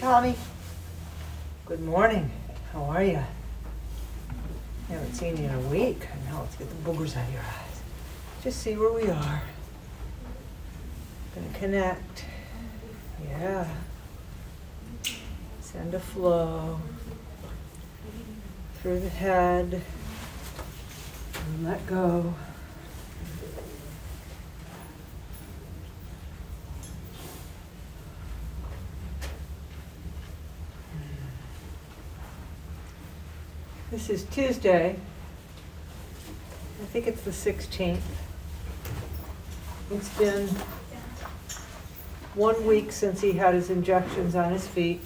Tommy. Good morning. How are you? Haven't seen you in a week. Now let's get the boogers out of your eyes. Just see where we are. Gonna connect. Yeah. Send a flow through the head and let go. This is Tuesday. I think it's the 16th. It's been 1 week since he had his injections on his feet.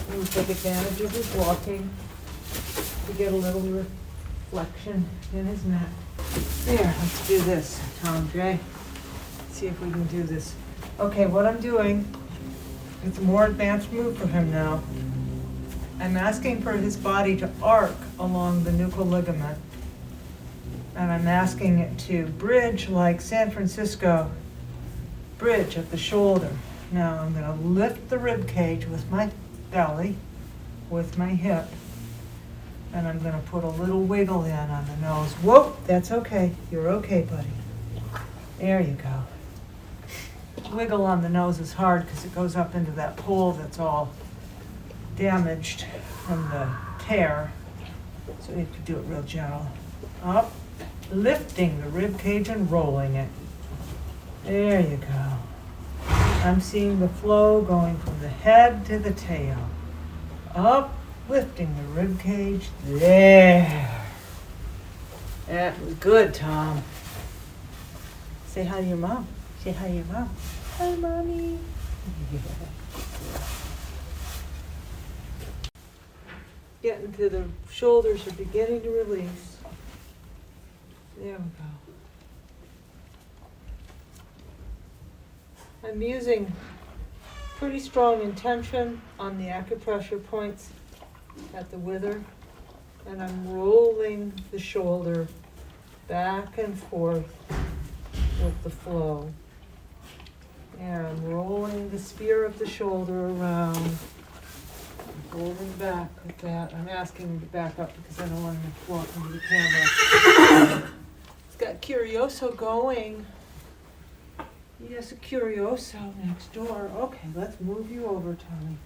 We'll take advantage of his walking to get a little reflection in his neck. There, let's do this, Tom J. See if we can do this. Okay, what I'm doing, it's a more advanced move for him now. I'm asking for his body to arc along the nuchal ligament. And I'm asking it to bridge like San Francisco bridge at the shoulder. Now I'm going to lift the rib cage with my belly, with my hip. And I'm going to put a little wiggle in on the nose. Whoa, that's okay. You're okay, buddy. There you go. Wiggle on the nose is hard because it goes up into that pole that's all damaged from the tear. So you have to do it real gentle. Up, lifting the rib cage and rolling it. There you go. I'm seeing the flow going from the head to the tail. Up. Lifting the rib cage. There. That was good, Tom. Say hi to your mom. Say hi to your mom. Hi, Mommy. Getting to the shoulders are beginning to release. There we go. I'm using pretty strong intention on the acupressure points at the wither, and I'm rolling the shoulder back and forth with the flow. And I'm rolling the spear of the shoulder around, rolling back with that. I'm asking him to back up because I don't want him to walk into the camera. It's got Curioso going. Yes, a Curioso next door. Okay, let's move you over, Tommy.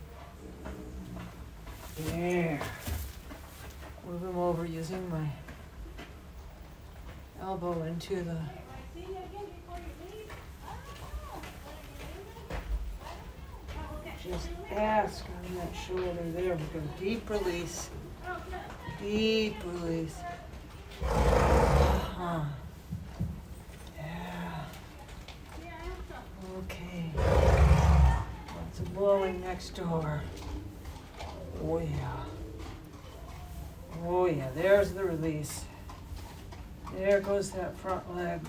There. Move him over using my elbow into the... Just ask on that shoulder. There we go. Deep release. Deep release. Uh-huh. Yeah. Okay. Lots of blowing next door. Oh yeah. Oh yeah, there's the release. There goes that front leg.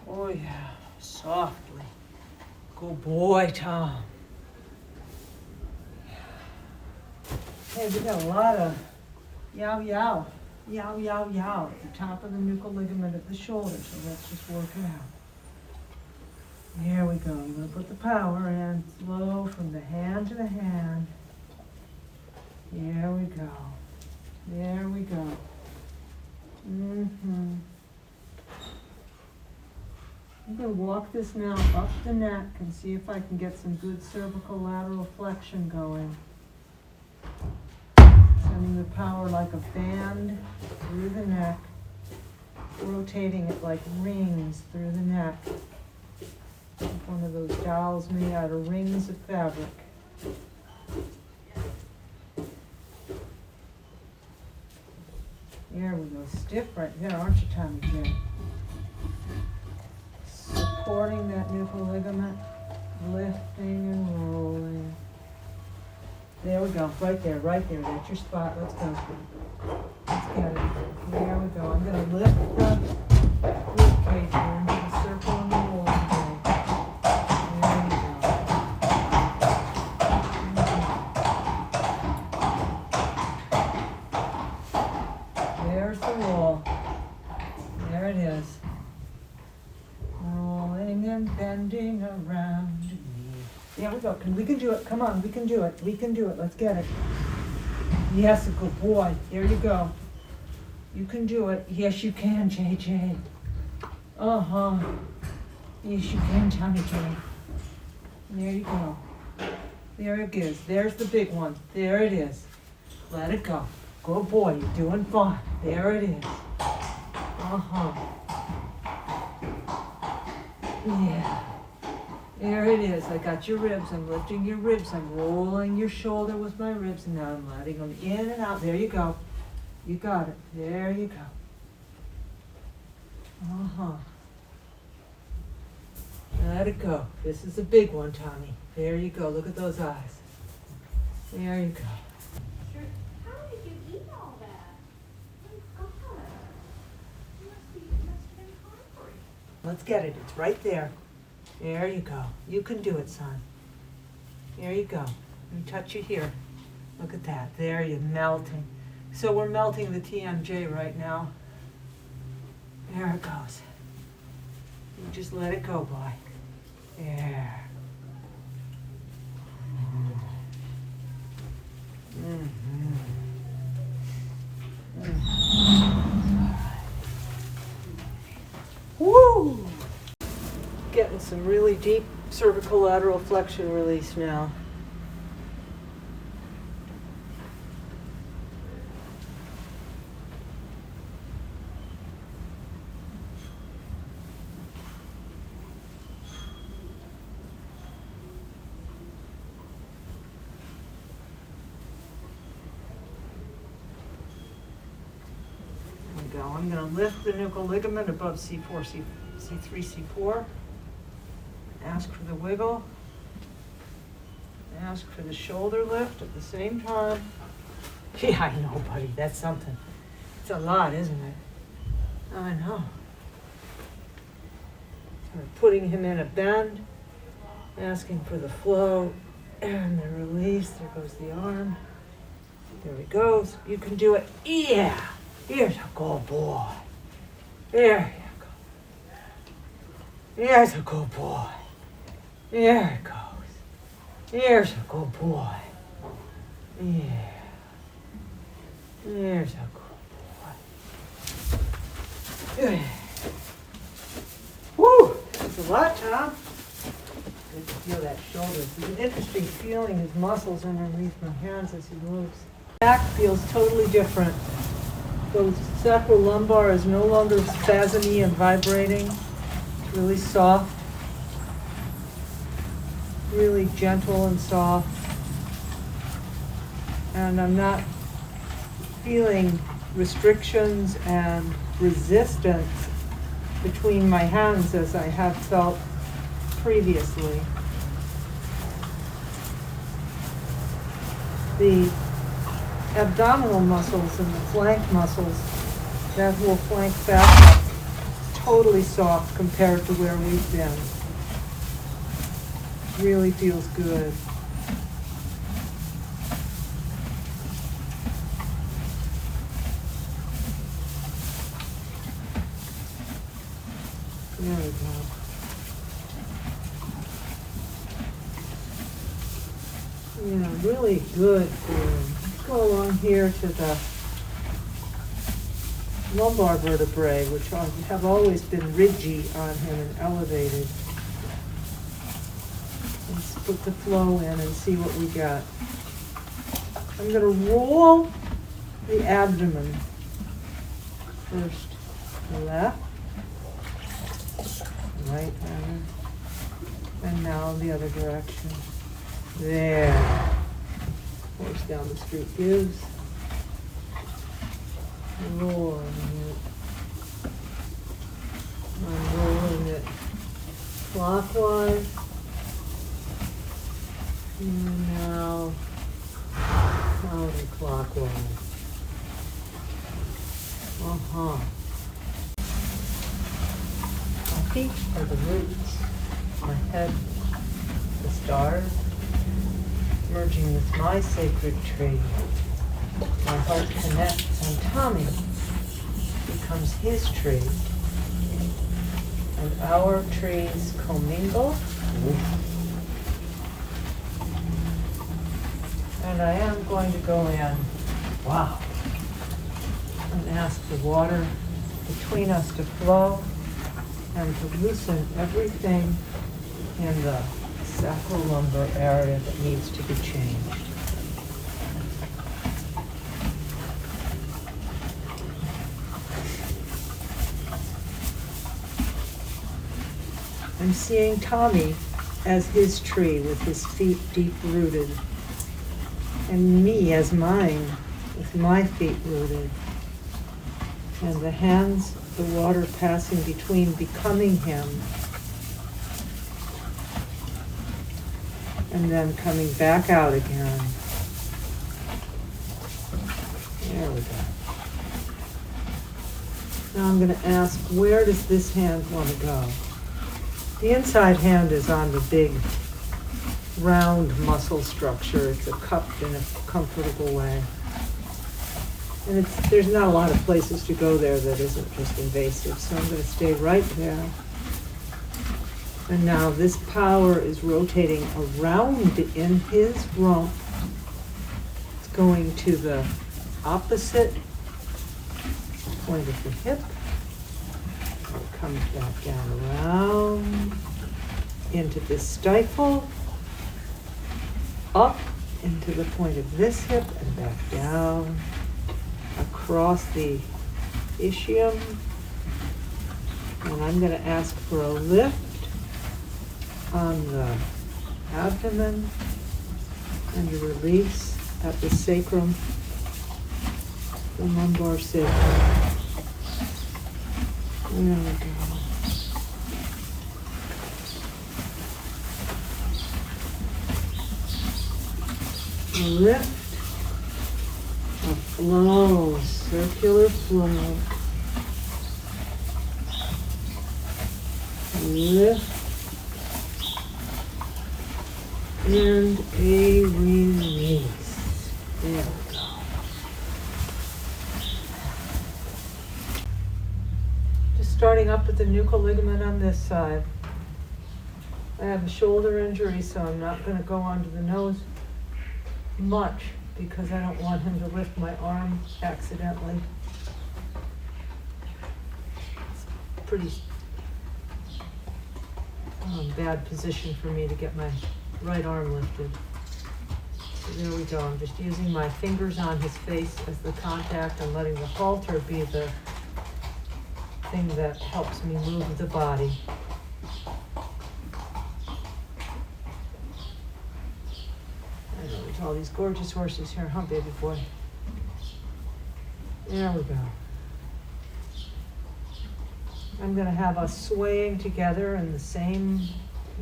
Oh yeah, softly. Good boy, Tom. Hey, we got a lot of yow yow. Yow yow yow at the top of the nuchal ligament at the shoulder, so let's just work it out. There we go. I'm going to put the power in slow from the hand to the hand. There we go. There we go. I'm going to walk this now up the neck and see if I can get some good cervical lateral flexion going. Sending the power like a band through the neck, rotating it like rings through the neck. Like one of those dolls made out of rings of fabric. There we go. Stiff right there, aren't you, Tommy J? Supporting that nuchal ligament, lifting and rolling. There we go. Right there, right there. That's your spot. Let's go. Let's get it. There we go. I'm going to lift the rib cage here into the circle and the roll. There we go. There's the roll. There it is. Rolling and bending around me. Yeah, we go. We can do it. Come on, we can do it. We can do it. Let's get it. Yes, a good boy. There you go. You can do it. Yes, you can, JJ. Uh-huh. Yes, you can, Tommy J. There you go. There it is. There's the big one. There it is. Let it go. Good boy. You're doing fine. There it is. Uh-huh. Yeah. There it is. I got your ribs. I'm lifting your ribs. I'm rolling your shoulder with my ribs, and now I'm letting them in and out. There you go. You got it. There you go. Uh-huh. Let it go. This is a big one, Tommy. There you go. Look at those eyes. There you go. How did you eat all that? Oh, God. You must have been hungry. Let's get it. It's right there. There you go. You can do it, son. There you go. Let me touch you here. Look at that. There you're melting. So we're melting the TMJ right now. There it goes. You just let it go, boy. There. Woo! Getting some really deep cervical lateral flexion release now. I'm going to lift the nuchal ligament above C4, C3, C4. Ask for the wiggle. Ask for the shoulder lift at the same time. Yeah, I know, buddy. That's something. It's a lot, isn't it? I know. We're putting him in a bend, asking for the flow and the release. There goes the arm. There he goes. You can do it. Yeah. Here's a good boy. There you go. There's a good boy. There it goes. There's a good boy. Yeah. There's a good boy. Woo! That's a lot, Tom. Good to feel that shoulder. It's an interesting feeling, his muscles underneath my hands as he moves. Back feels totally different. The sacrolumbar is no longer spasmy and vibrating. It's really soft, really gentle and soft. And I'm not feeling restrictions and resistance between my hands as I have felt previously. The abdominal muscles and the flank muscles, that whole flank fascia, is totally soft compared to where we've been. Really feels good. There we go. Yeah, really good feeling. Go along here to the lumbar vertebrae, which have always been ridgy on him and elevated. Let's put the flow in and see what we got. I'm going to roll the abdomen. First left, right, and now the other direction. There. Force down the street gives. Rolling it. I'm rolling it clockwise. And now counterclockwise. My feet are the roots. My head, the stars. Merging with my sacred tree. My heart connects on Tommy. becomes his tree. And our trees commingle. And I am going to go in, wow, and ask the water between us to flow and to loosen everything in the sacrolumbar area that needs to be changed. I'm seeing Tommy as his tree with his feet deep rooted, and me as mine with my feet rooted, and the hands, the water passing between, becoming him, and then coming back out again. There we go. Now I'm going to ask, where does this hand want to go? The inside hand is on the big round muscle structure. It's a cupped in a comfortable way. And there's not a lot of places to go there that isn't just invasive, so I'm going to stay right there. And now this power is rotating around in his rump. It's going to the opposite point of the hip. It comes back down around into the stifle, up into the point of this hip and back down, across the ischium. And I'm going to ask for a lift on the abdomen and a release at the sacrum, the lumbar sacrum. There we go. A lift, a flow, circular flow. A lift and a release. There we go. Just starting up with the nuchal ligament on this side. I have a shoulder injury, so I'm not going to go onto the nose much because I don't want him to lift my arm accidentally. It's a pretty bad position for me to get my right arm lifted. So there we go. I'm just using my fingers on his face as the contact and letting the halter be the thing that helps me move the body. All these gorgeous horses here, huh, baby boy? There we go. I'm going to have us swaying together in the same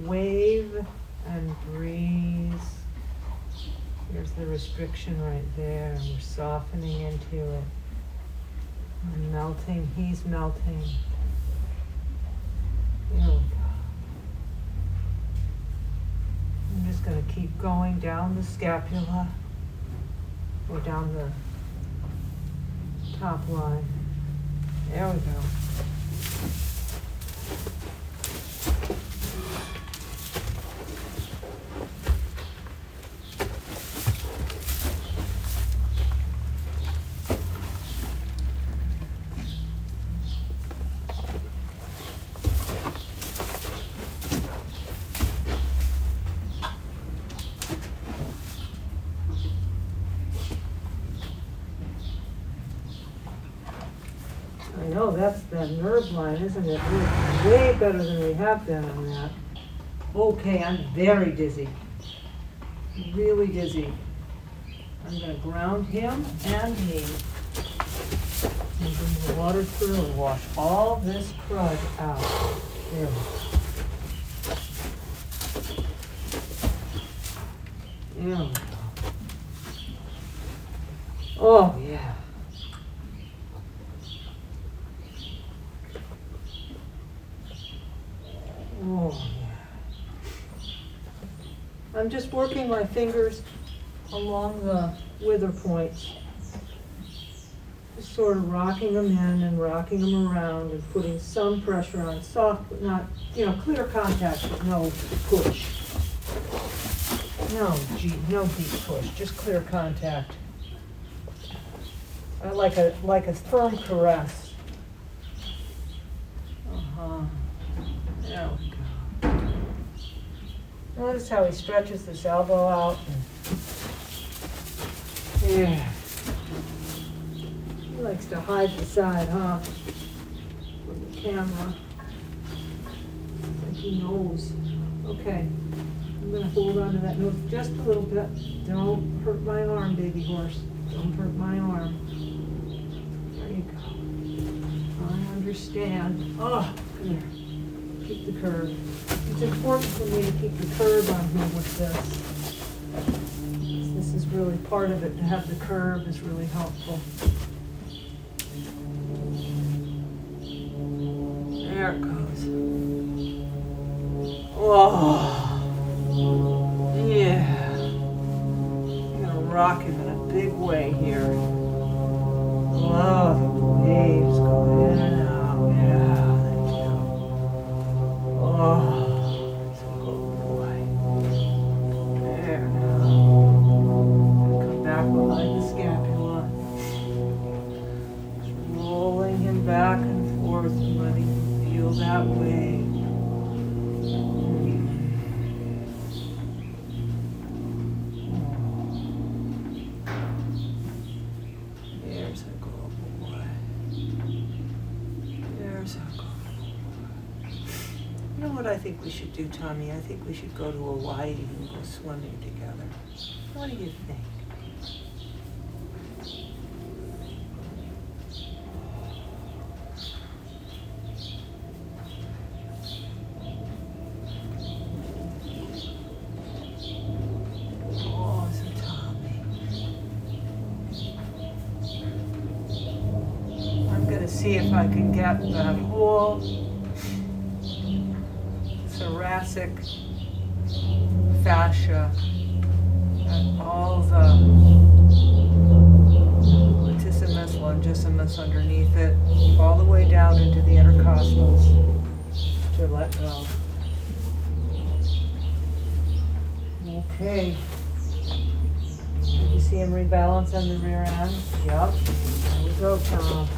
wave and breeze. There's the restriction right there, and we're softening into it. We're melting, he's melting. There we go. I'm just going to keep going down the scapula or down the top line. There we go. I know, that's the nerve line, isn't it? We're way better than we have been on that. Okay, I'm very dizzy. Really dizzy. I'm going to ground him and me. And bring the water through and wash all this crud out. There we go. There we go. Oh, yeah. Oh, yeah. I'm just working my fingers along the wither points. Just sort of rocking them in and rocking them around and putting some pressure on, soft but not, clear contact but no push. No deep push, just clear contact. I like a firm caress. There we go. Notice how he stretches this elbow out. Yeah. He likes to hide the side, huh? From the camera. It's like he knows. Okay. I'm going to hold on to that nose just a little bit. Don't hurt my arm, baby horse. Don't hurt my arm. There you go. I understand. Oh, come here. Keep the curve. It's important for me to keep the curve on him with this. This is really part of it. To have the curve is really helpful. There it goes. Oh, yeah. I'm gonna rock him in a big way here. Oh, the waves go in and out. Yeah, there you go. Oh, he's a good boy. There now. Come back behind the scapula. Just rolling him back and forth and letting him feel that wave. There's a good boy. There's a good boy. You know what I think we should do, Tommy? I think we should go to Hawaii and go swimming together. What do you think? Oh, so Tommy. I'm going to see if I can get that whole thoracic fascia and all the latissimus, longissimus underneath it, all the way down into the intercostals to let go. Okay. Did you see him rebalance on the rear end? Yep. There we go, Tom.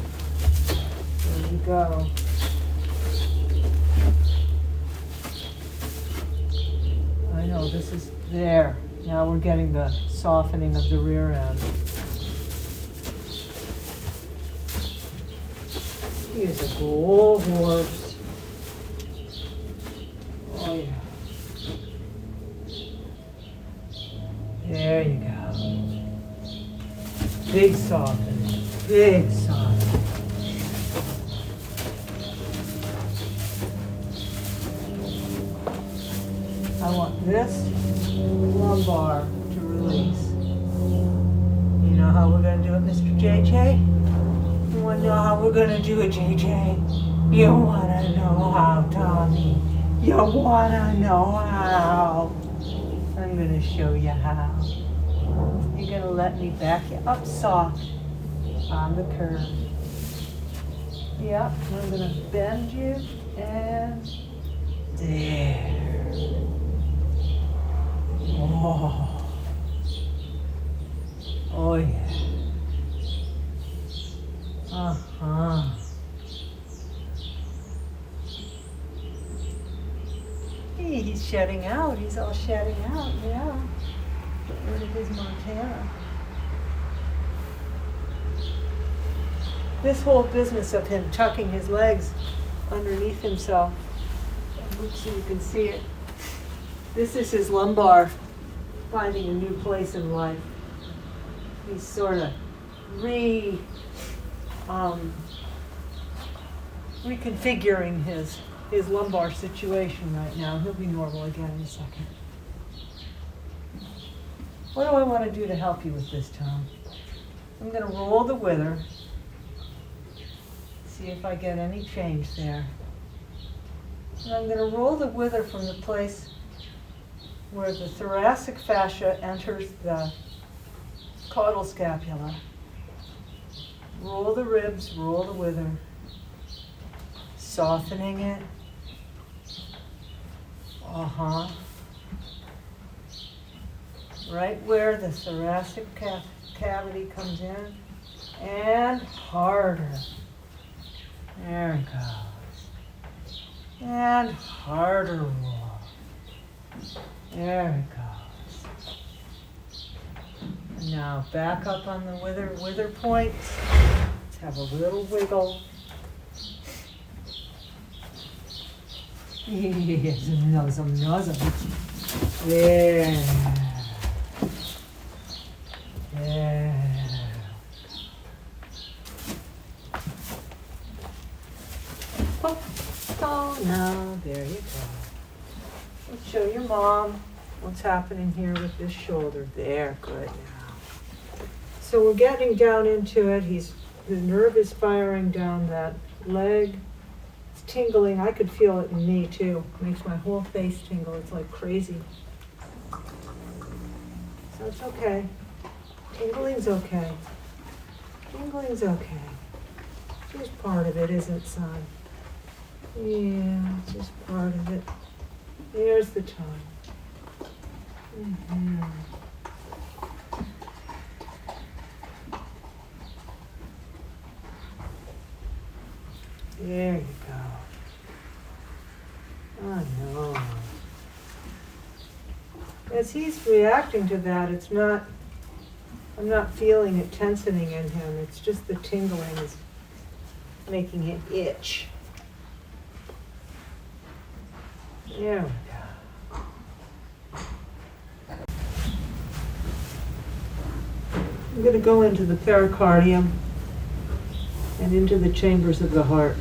There you go. I know, this is there. Now we're getting the softening of the rear end. He is a bull horse. Oh yeah. There you go. Big softening. Big softening. I want this lumbar to release. You know how we're going to do it, Mr. JJ? You want to know how we're going to do it, JJ? You want to know how, Tommy? You want to know how? I'm going to show you how. You're going to let me back you up soft on the curve. Yep, I'm going to bend you and there. Oh, oh yeah. Uh-huh. Hey, he's shedding out. He's all shedding out, yeah. Get rid of his Montana. This whole business of him tucking his legs underneath himself, oops, so you can see it. This is his lumbar finding a new place in life. He's sort of reconfiguring his lumbar situation right now. He'll be normal again in a second. What do I want to do to help you with this, Tom? I'm going to roll the wither. See if I get any change there. And I'm going to roll the wither from the place where the thoracic fascia enters the caudal scapula. Roll the ribs, roll the wither. Softening it. Right where the thoracic cavity comes in. And harder. There it goes. And harder roll. There it goes. And now back up on the wither points. Let's have a little wiggle. Yes, nuzzum. There. There. Oh, now, there you go. Let's show your mom what's happening here with this shoulder. There, good now. So we're getting down into it. The nerve is firing down that leg. It's tingling. I could feel it in me too. It makes my whole face tingle. It's like crazy. So it's okay. Tingling's okay. Tingling's okay. Just part of it, isn't it, son? Yeah, it's just part of it. There's the tongue. Mm-hmm. There you go. Oh no. As he's reacting to that, I'm not feeling it tensioning in him. It's just the tingling is making it itch. There we go. I'm going to go into the pericardium and into the chambers of the heart.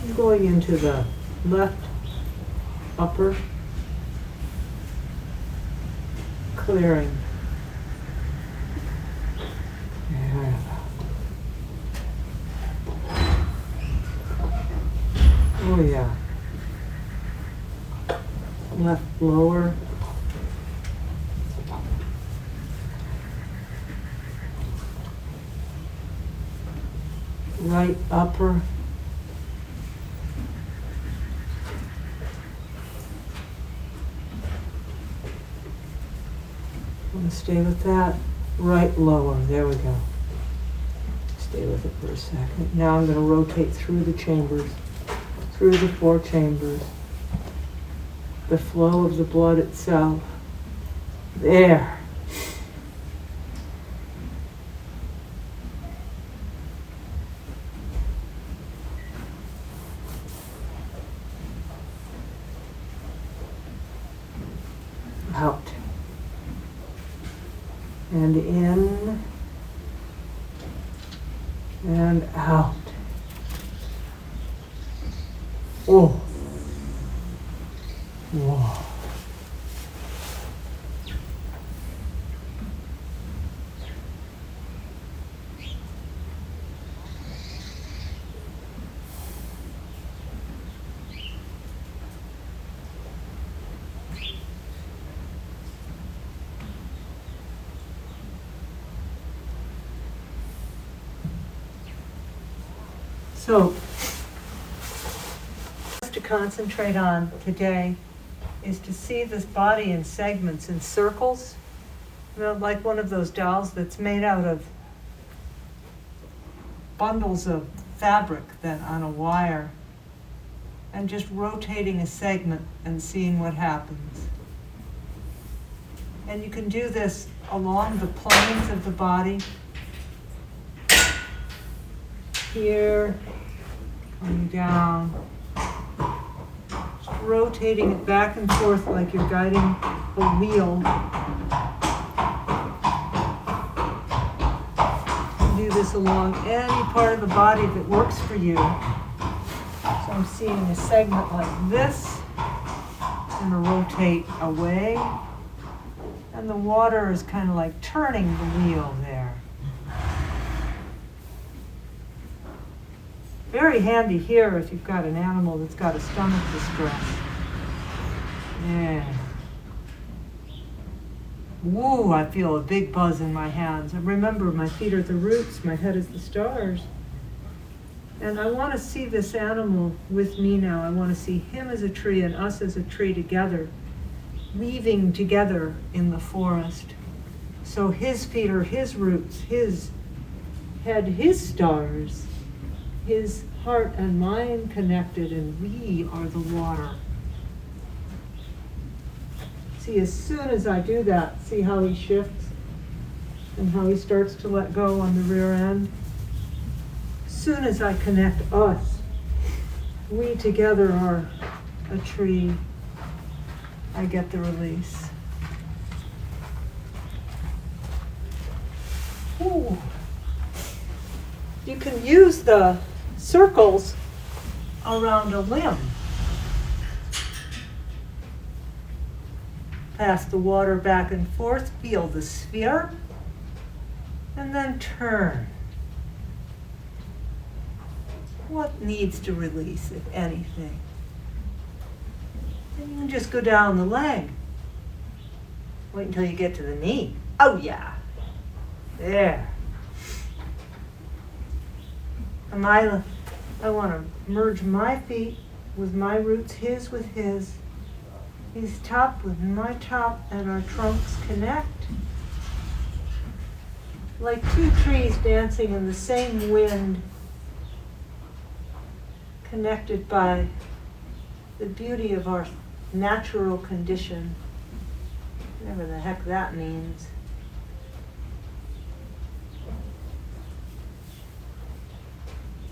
I'm going into the left upper, clearing. There we go. Oh yeah. Left lower. Right upper. I'm going to stay with that. Right lower. There we go. Stay with it for a second. Now I'm going to rotate through the chambers. Through the 4 chambers, the flow of the blood itself. There. Out. And in. And out. Oh. Whoa. So, to concentrate on today is to see this body in segments, in circles, like one of those dolls that's made out of bundles of fabric then on a wire, and just rotating a segment and seeing what happens. And you can do this along the planes of the body. Here, coming down, just rotating it back and forth like you're guiding a wheel. You do this along any part of the body that works for you. So I'm seeing a segment like this. I'm going to rotate away. And the water is kind of like turning the wheel there. Very handy here if you've got an animal that's got a stomach distress. Yeah. Woo, I feel a big buzz in my hands. And remember, my feet are the roots, my head is the stars. And I want to see this animal with me now. I want to see him as a tree and us as a tree together, weaving together in the forest. So his feet are his roots, his head, his stars, his heart and mind connected, and we are the water. See, as soon as I do that, see how he shifts and how he starts to let go on the rear end? As soon as I connect us, we together are a tree, I get the release. Ooh. You can use the circles around a limb. Pass the water back and forth, feel the sphere, and then turn. What needs to release, if anything? And you can just go down the leg. Wait until you get to the knee. Oh yeah. There. And I want to merge my feet with my roots, his with his. His top with my top, and our trunks connect. Like two trees dancing in the same wind, connected by the beauty of our natural condition, whatever the heck that means.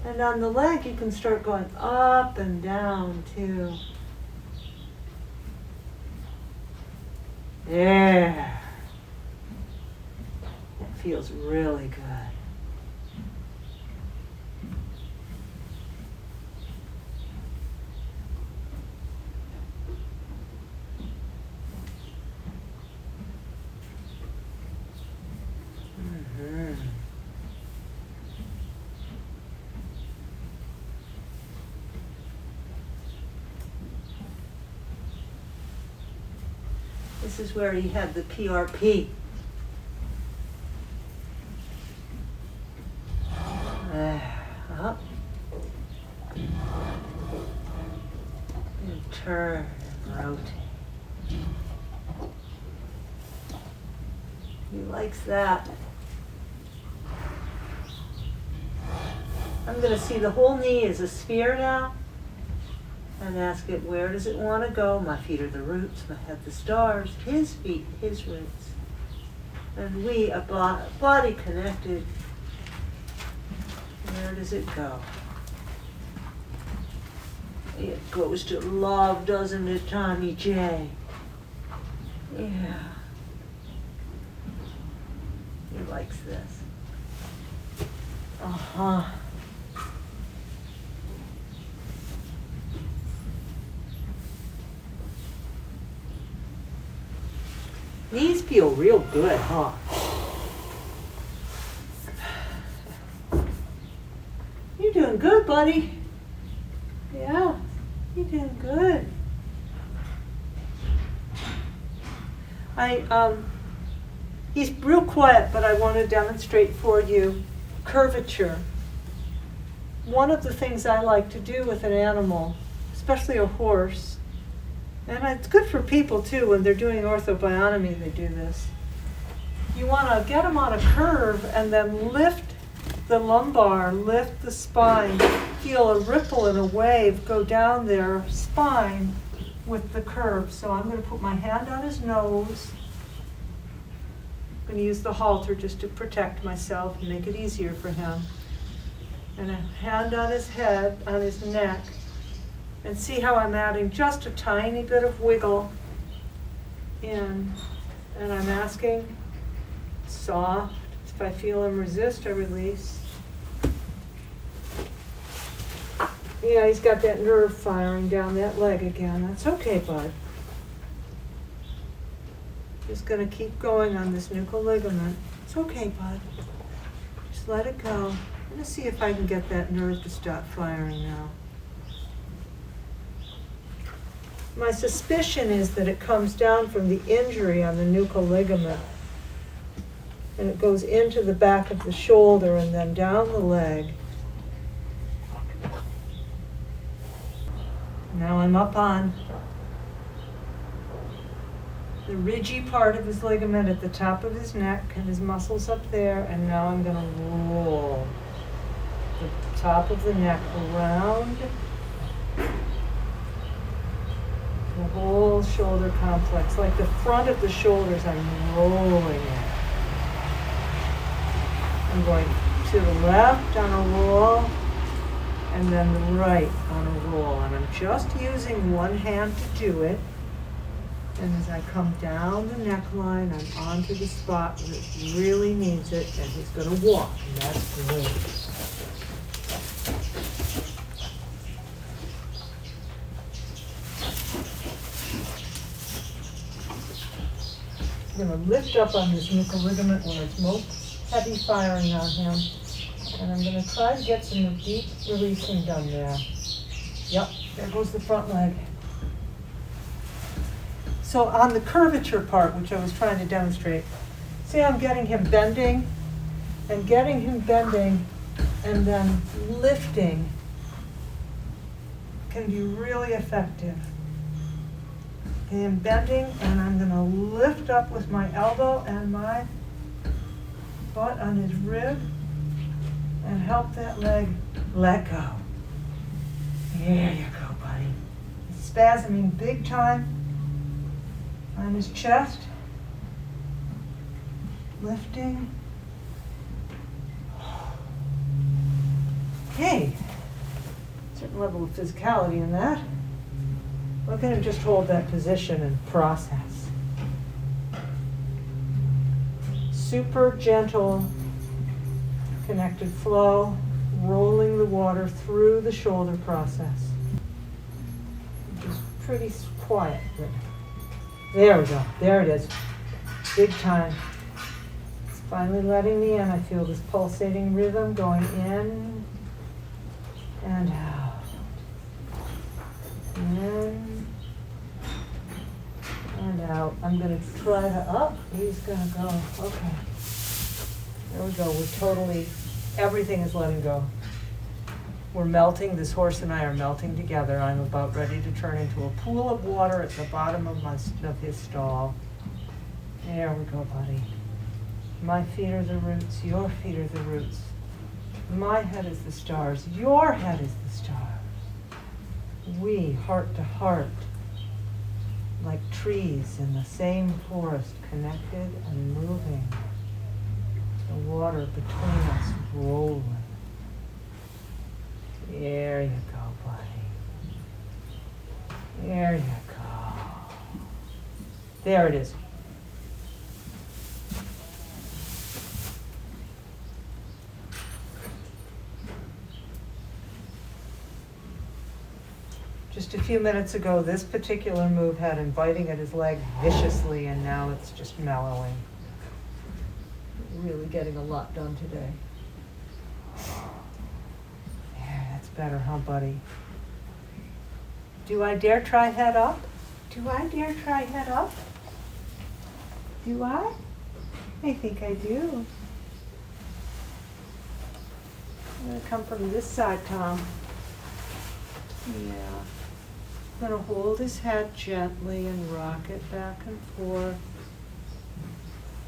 And on the leg, you can start going up and down too. There. It feels really good. This is where he had the PRP. Up. And turn and rotate. He likes that. I'm going to see the whole knee as a sphere now. And ask it, where does it want to go? My feet are the roots, my head the stars, his feet, his roots. And we, a body connected, where does it go? It goes to love, doesn't it, Tommy J? Yeah. He likes this. Uh-huh. These feel real good, huh? You're doing good, buddy. Yeah, you're doing good. He's real quiet, but I want to demonstrate for you curvature. One of the things I like to do with an animal, especially a horse, and it's good for people too, when they're doing orthobiotomy, they do this. You want to get them on a curve and then lift the lumbar, lift the spine, feel a ripple and a wave go down their spine with the curve. So I'm going to put my hand on his nose. I'm going to use the halter just to protect myself and make it easier for him. And a hand on his head, on his neck. And see how I'm adding just a tiny bit of wiggle in. And I'm asking, soft. If I feel him resist, I release. Yeah, he's got that nerve firing down that leg again. That's okay, bud. Just going to keep going on this nuchal ligament. It's okay, bud. Just let it go. I'm going to see if I can get that nerve to stop firing now. My suspicion is that it comes down from the injury on the nuchal ligament. And it goes into the back of the shoulder and then down the leg. Now I'm up on the ridgy part of his ligament at the top of his neck and his muscles up there, and now I'm going to roll the top of the neck around the whole shoulder complex, like the front of the shoulders. I'm rolling it. I'm going to the left on a roll, and then the right on a roll. And I'm just using one hand to do it. And as I come down the neckline, I'm onto the spot where it really needs it, and he's going to walk, and that's great. I'm going to lift up on this nuchal ligament where it's most heavy firing on him, and I'm going to try to get some deep releasing done there. Yep, there goes the front leg. So on the curvature part, which I was trying to demonstrate, see I'm getting him bending, and then lifting can be really effective. Okay, I'm bending, and I'm going to lift up with my elbow and my butt on his rib and help that leg let go. There you go, buddy. He's spasming big time on his chest, lifting. Okay, certain level of physicality in that. We're going to just hold that position and process. Super gentle, connected flow, rolling the water through the shoulder process. Just pretty quiet. But there we go. There it is. Big time. It's finally letting me in. I feel this pulsating rhythm going in and out. In and out. I'm going to try to up. He's going to go. Okay. There we go. We're totally, everything is letting go. We're melting. This horse and I are melting together. I'm about ready to turn into a pool of water at the bottom of his stall. There we go, buddy. My feet are the roots. Your feet are the roots. My head is the stars. Your head is the stars. We, heart to heart, like trees in the same forest, connected and moving. The water between us rolling. There you go, buddy. There you go. There it is. Just a few minutes ago, this particular move had him biting at his leg viciously, and now it's just mellowing. Really getting a lot done today. There, that's better, huh, buddy? Do I dare try head up? Do I dare try head up? Do I? I think I do. I'm going to come from this side, Tom. Yeah. I'm going to hold his head gently and rock it back and forth.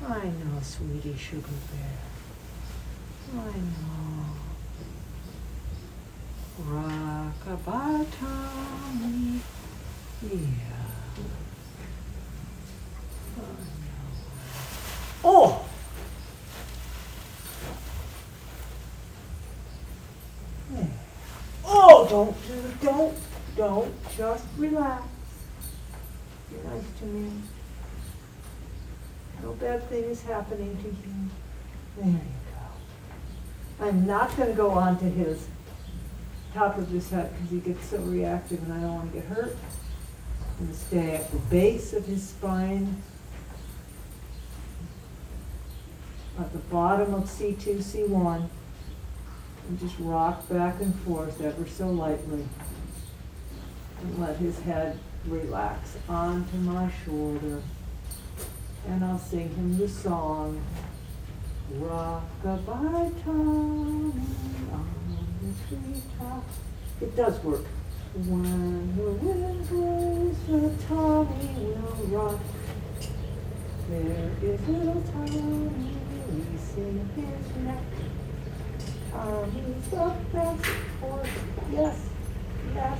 I know, sweetie sugar bear. I know. Rock-a-bye, Tommy. Yeah. Oh! There. Oh, don't, just relax. Be nice to me. No bad thing is happening to you. There you go. I'm not going to go on to his top of his head because he gets so reactive and I don't want to get hurt. I'm going to stay at the base of his spine, at the bottom of C2, C1, and just rock back and forth ever so lightly. And let his head relax onto my shoulder. And I'll sing him the song. Rock-a-bye Tommy on the treetop. It does work. When the wind blows, the Tommy will rock. There is little Tommy releasing his neck. Tommy's the best horse. Yes, yes.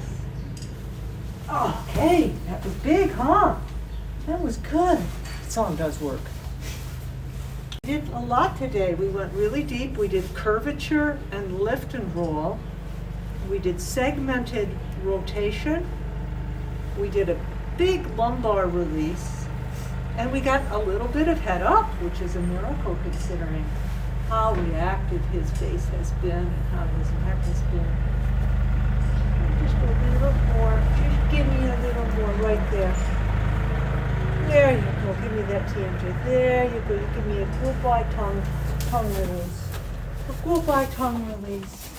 Okay, that was big, huh? That was good. The song does work. We did a lot today. We went really deep. We did curvature and lift and roll. We did segmented rotation. We did a big lumbar release. And we got a little bit of head up, which is a miracle considering how reactive his face has been and how his neck has been. Just a little more. Just give me a little more right there. There you go. Give me that TMJ. There you go. You give me a goodbye tongue release. A goodbye tongue release.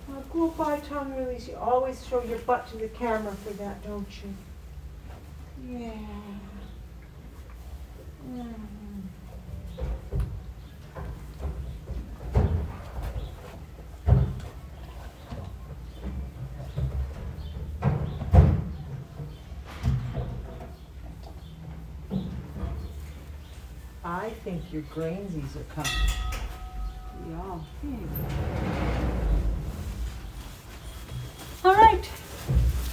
A goodbye tongue release. You always show your butt to the camera for that, don't you? Yeah. I think your grainsies are coming. Yeah. All right.